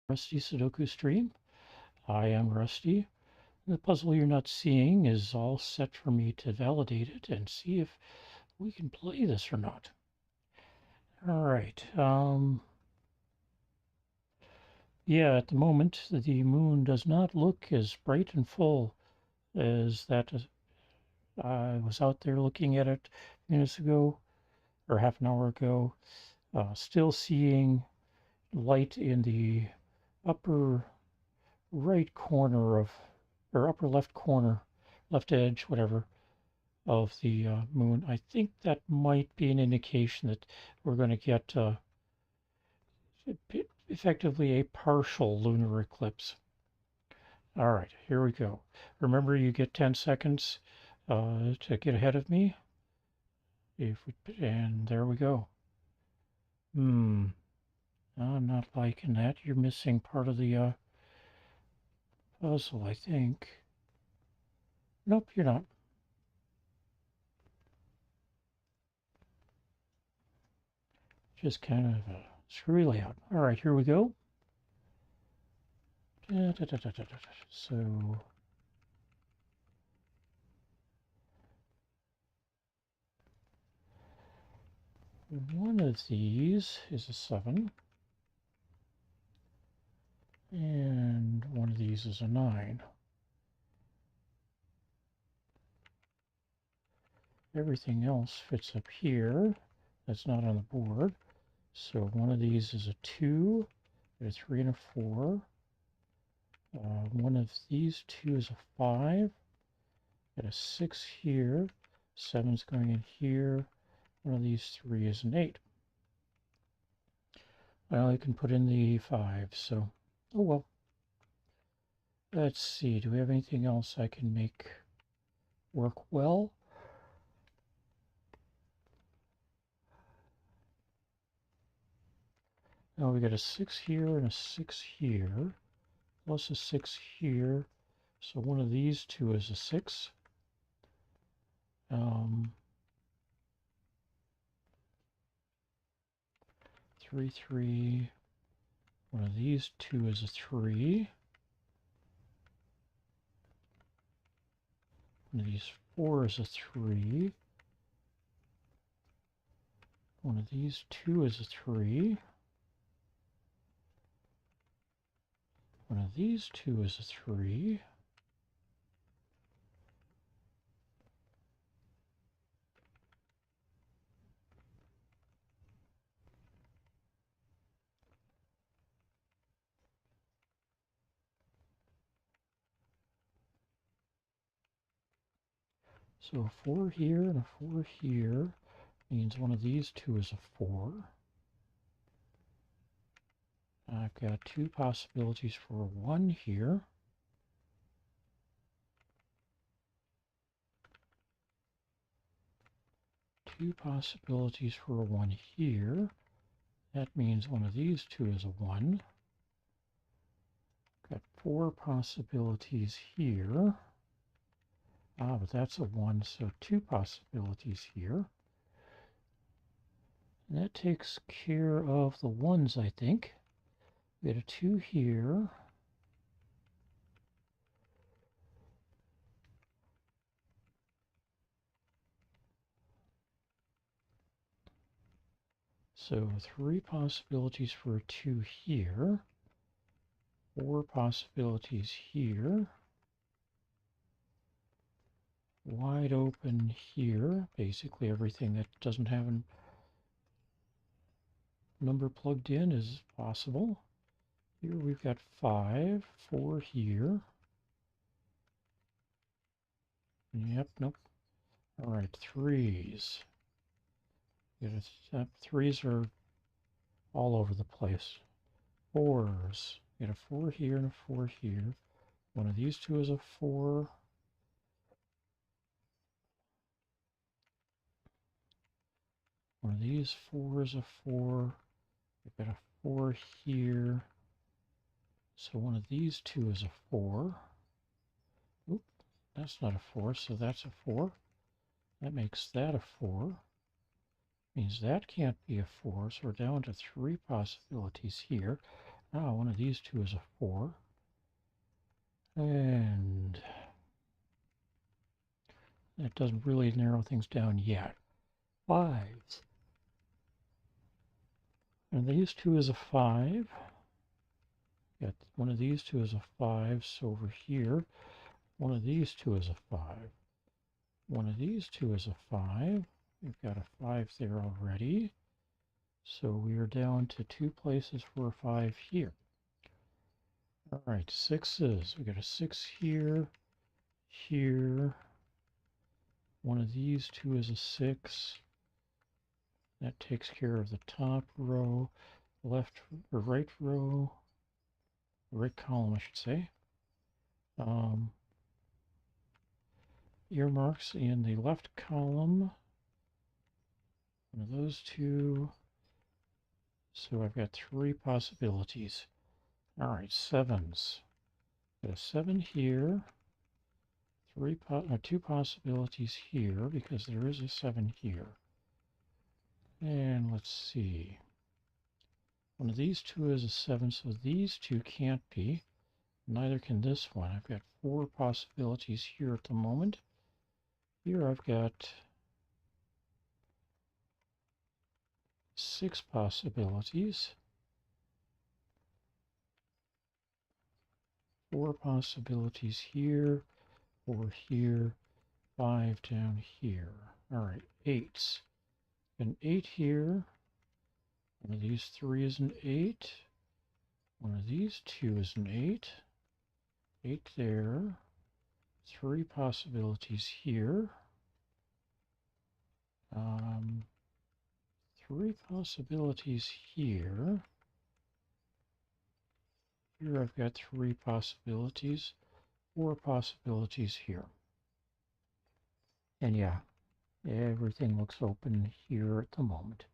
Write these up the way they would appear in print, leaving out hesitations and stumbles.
Rusty Sudoku stream. I am Rusty. The puzzle you're not seeing is all set for me to validate it and see if we can play this or not. All right. Yeah, at the moment, the moon does not look as bright and full as that. I was out there looking at it minutes ago, or half an hour ago, still seeing light in the upper right corner of, or upper left corner, left edge, whatever, of the moon. I think that might be an indication that we're going to get effectively a partial lunar eclipse. All right, here we go. Remember, you get 10 seconds to get ahead of me. And there we go. I'm not liking that. You're missing part of the puzzle, I think. Nope, you're not. Just kind of a screwy layout. All right, here we go. So one of these is a 7, and one of these is a 9. Everything else fits up here. That's not on the board. So one of these is a 2, a 3 and a 4. One of these 2 is a 5. Got a 6 here. 7's going in here. One of these 3 is an 8. Well, I can put in the 5, so oh well. Let's see, do we have anything else I can make work well? Now we got a 6 here and a 6 here, plus a 6 here. So one of these 2 is a 6. 3, 3. One of these 2 is a 3. One of these 4 is a 3. One of these 2 is a 3. One of these 2 is a 3. So a 4 here and a 4 here means one of these 2 is a 4. I've got 2 possibilities for a 1 here. Two possibilities for a 1 here. That means one of these 2 is a 1. Got 4 possibilities here. But that's a 1, so 2 possibilities here. And that takes care of the 1s, I think. We got a 2 here. So 3 possibilities for a 2 here. 4 possibilities here. Wide open here. Basically everything that doesn't have a number plugged in is possible. Here we've got 5, 4 here. Yep, nope. All right, 3s. 3s are all over the place. 4s. Got a 4 here and a 4 here. One of these 2 is a 4. One of these 4 is a 4. We've got a 4 here. So one of these 2 is a 4. Oop, that's not a 4, so that's a 4. That makes that a 4. Means that can't be a 4, so we're down to 3 possibilities here. Ah, one of these two is a 4. And that doesn't really narrow things down yet. 5s. And these two is a 5. Got one of these two is a 5, so over here. One of these two is a 5. One of these two is a 5. We've got a 5 there already. So we are down to 2 places for a 5 here. All right, 6s. We got a 6 here, here. One of these two is a 6. That takes care of the top row, left or right row, right column, I should say. Earmarks in the left column. One of those two. So I've got 3 possibilities. All right, 7s. Got a 7 here. 2 possibilities here because there is a 7 here. And let's see. One of these two is a 7, so these two can't be. Neither can this one. I've got 4 possibilities here at the moment. Here I've got 6 possibilities. 4 possibilities here, 4 here, 5 down here. All right, 8s. An 8 here. One of these 3 is an 8. One of these 2 is an 8. 8 there. 3 possibilities here. 3 possibilities here. Here I've got 3 possibilities. 4 possibilities here. And yeah, everything looks open here at the moment.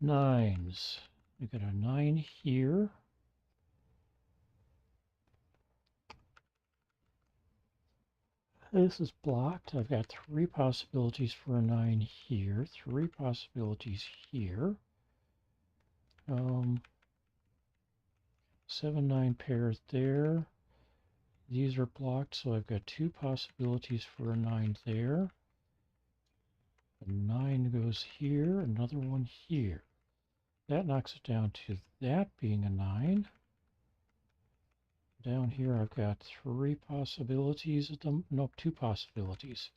9s. We've got a 9 here. This is blocked. I've got 3 possibilities for a 9 here. 3 possibilities here. 7, 9 pairs there. These are blocked, so I've got 2 possibilities for a 9 there. A 9 goes here, another one here. That knocks it down to that being a 9. Down here I've got 3 possibilities at the, nope, 2 possibilities.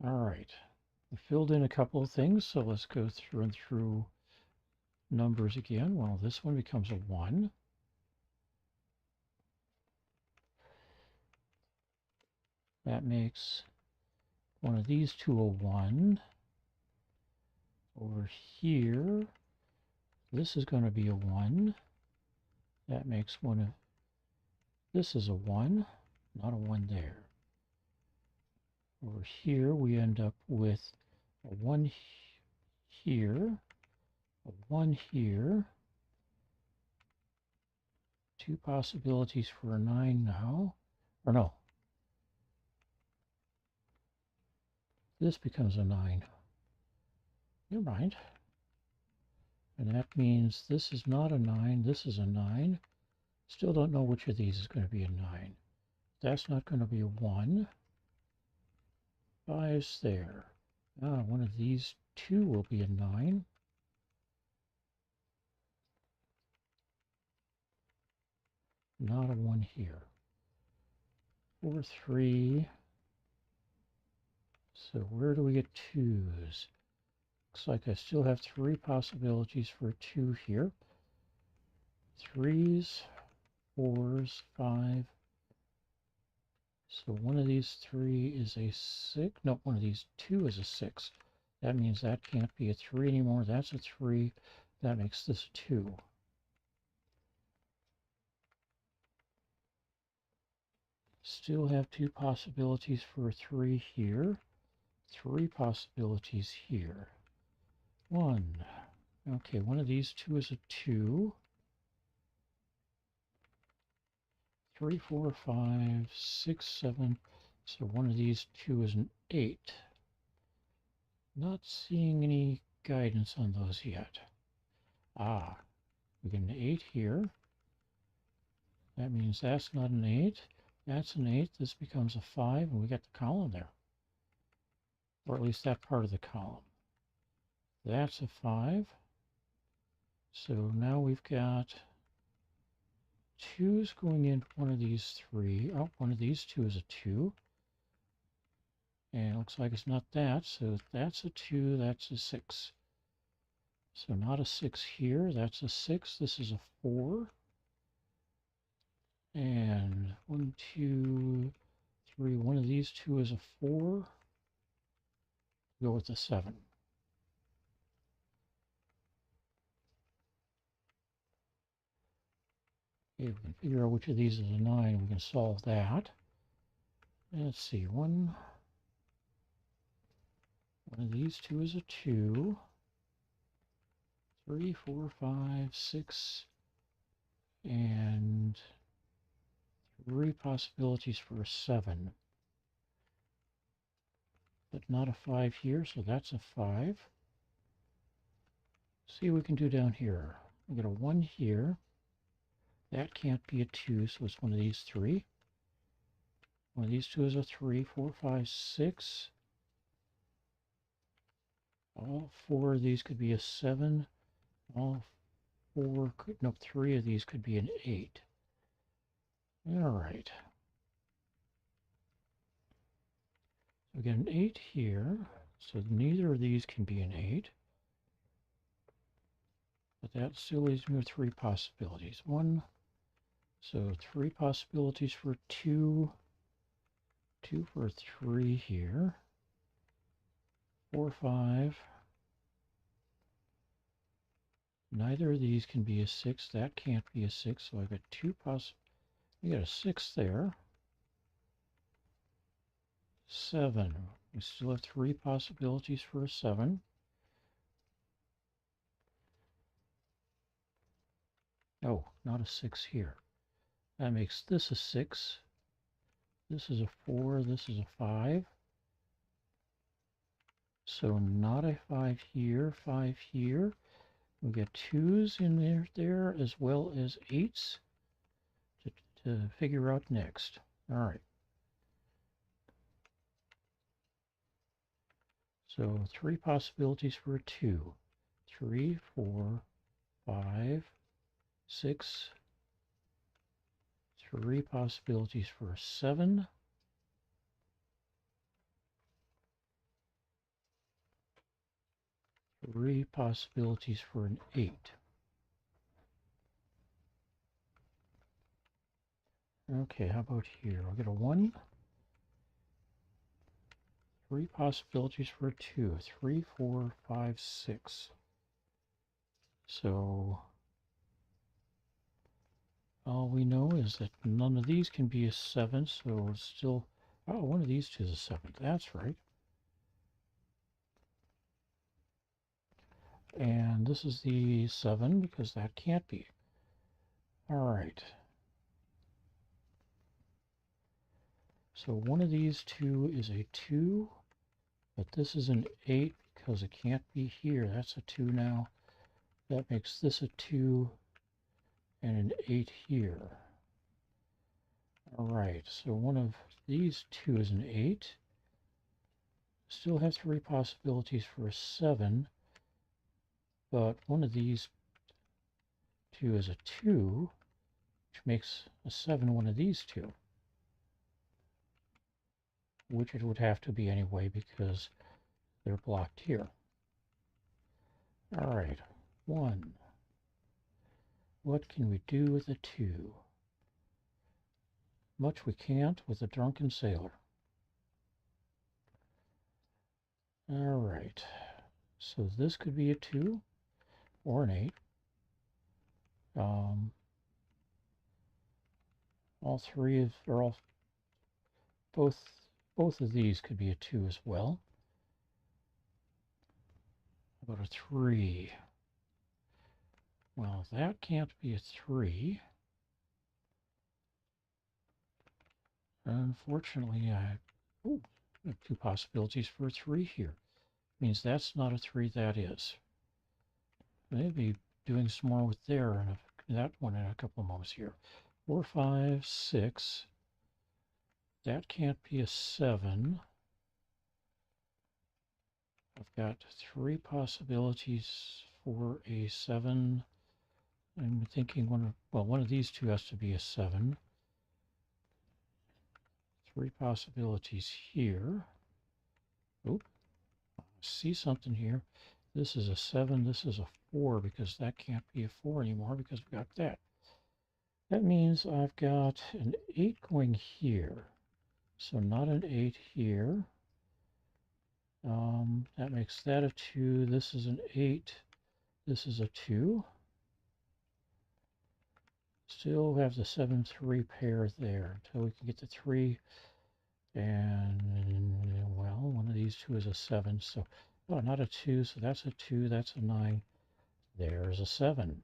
All right, I filled in a couple of things, so let's go through numbers again. Well, this one becomes a 1. That makes one of these two a 1. Over here, this is going to be a 1. That makes one of, this is a 1, not a 1 there. Over here, we end up with a 1 here, a 1 here. 2 possibilities for a 9 now. Or no. This becomes a 9. Never mind. And that means this is not a 9, this is a 9. Still don't know which of these is going to be a 9. That's not going to be a 1. 5's there. One of these two will be a 9. Not a 1 here. 4, 3. So where do we get 2's? Looks like I still have 3 possibilities for a 2 here. 3's, 4's, 5. So one of these 3 is a 6. No, one of these 2 is a 6. That means that can't be a 3 anymore. That's a 3. That makes this a 2. Still have 2 possibilities for a 3 here. 3 possibilities here. 1. Okay, one of these 2 is a 2. 3, 4, 5, 6, 7. So one of these 2 is an 8. Not seeing any guidance on those yet. We get an 8 here. That means that's not an 8. That's an 8. This becomes a 5, and we get the column there. Or at least that part of the column. That's a 5. So now we've got 2's going into one of these 3. Oh, one of these 2 is a 2. And it looks like it's not that, so that's a 2, that's a 6. So not a 6 here, that's a 6, this is a 4. And 1, 2, 3, one of these 2 is a 4. Go with the 7. Okay, we can figure out which of these is a 9, we can solve that. Let's see, one of these 2 is a 2. 3, 4, 5, 6, and 3 possibilities for a 7. But not a 5 here, so that's a 5. See what we can do down here. We get a 1 here. That can't be a 2, so it's one of these 3. One of these 2 is a 3, 4, 5, 6. All 4 of these could be a 7. All 4 could, no, 3 of these could be an 8. All right. So we get an 8 here, so neither of these can be an 8. But that still leaves me with 3 possibilities. So 3 possibilities for 2, 2 for 3 here, 4, 5. Neither of these can be a 6. That can't be a 6, so I've got 2 we got a 6 there. 7. We still have 3 possibilities for a 7. Oh, not a 6 here. That makes this a 6. This is a 4. This is a 5. So not a 5 here, 5 here. We get 2's in there as well as 8's to figure out next. All right. So 3 possibilities for a 2. 3, 4, 5, 6. 3 possibilities for a 7. 3 possibilities for an 8. Okay, how about here? I'll get a 1. 3 possibilities for a 2. 3, 4, 5, 6. So all we know is that none of these can be a 7, so it's still, oh, one of these 2 is a 7. That's right. And this is the 7 because that can't be. All right. So one of these 2 is a 2, but this is an 8 because it can't be here. That's a 2 now. That makes this a 2 and an 8 here. All right, so one of these 2 is an 8. Still have 3 possibilities for a 7, but one of these 2 is a 2, which makes a 7 one of these 2. Which it would have to be anyway because they're blocked here. All right, 1. What can we do with a 2? Much we can't with a drunken sailor. All right, so this could be a 2 or an 8. All 3 of, or all, both of these could be a 2 as well. How about a 3? Well, that can't be a 3. Unfortunately, I have 2 possibilities for a 3 here. Means that's not a 3, that is. Maybe doing some more with that one in a couple of moments here. 4, 5, 6. That can't be a 7. I've got 3 possibilities for a 7. I'm thinking one of these two has to be a 7. 3 possibilities here. Oh, I see something here. This is a 7, this is a 4, because that can't be a 4 anymore because we've got that. That means I've got an 8 going here. So not an 8 here. That makes that a 2. This is an 8. This is a 2. Still have the 7, 3 pair there until we can get the 3. And, well, one of these two is a 7. So, oh, not a 2. So that's a 2. That's a 9. There's a 7.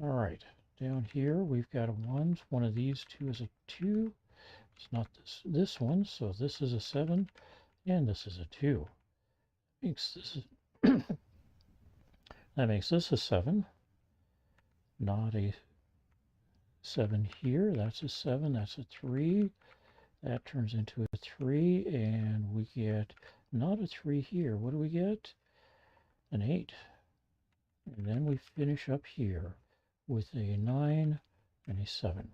All right. Down here, we've got a 1. One of these two is a 2. It's not this one. So this is a 7. And this is a 2. That makes this a 7. Not a 7 here. That's a 7. That's a 3. That turns into a 3. And we get not a 3 here. What do we get? An 8. And then we finish up here with a 9 and a 7.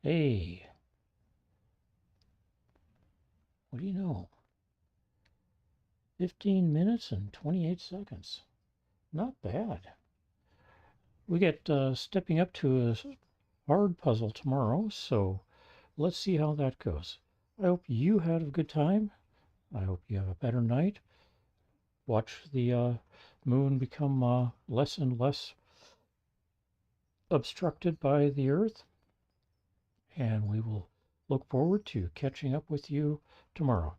Hey, what do you know? 15 minutes and 28 seconds. Not bad. We get stepping up to a hard puzzle tomorrow, so let's see how that goes. I hope you had a good time. I hope you have a better night. Watch the moon become less and less obstructed by the Earth, and we will look forward to catching up with you tomorrow.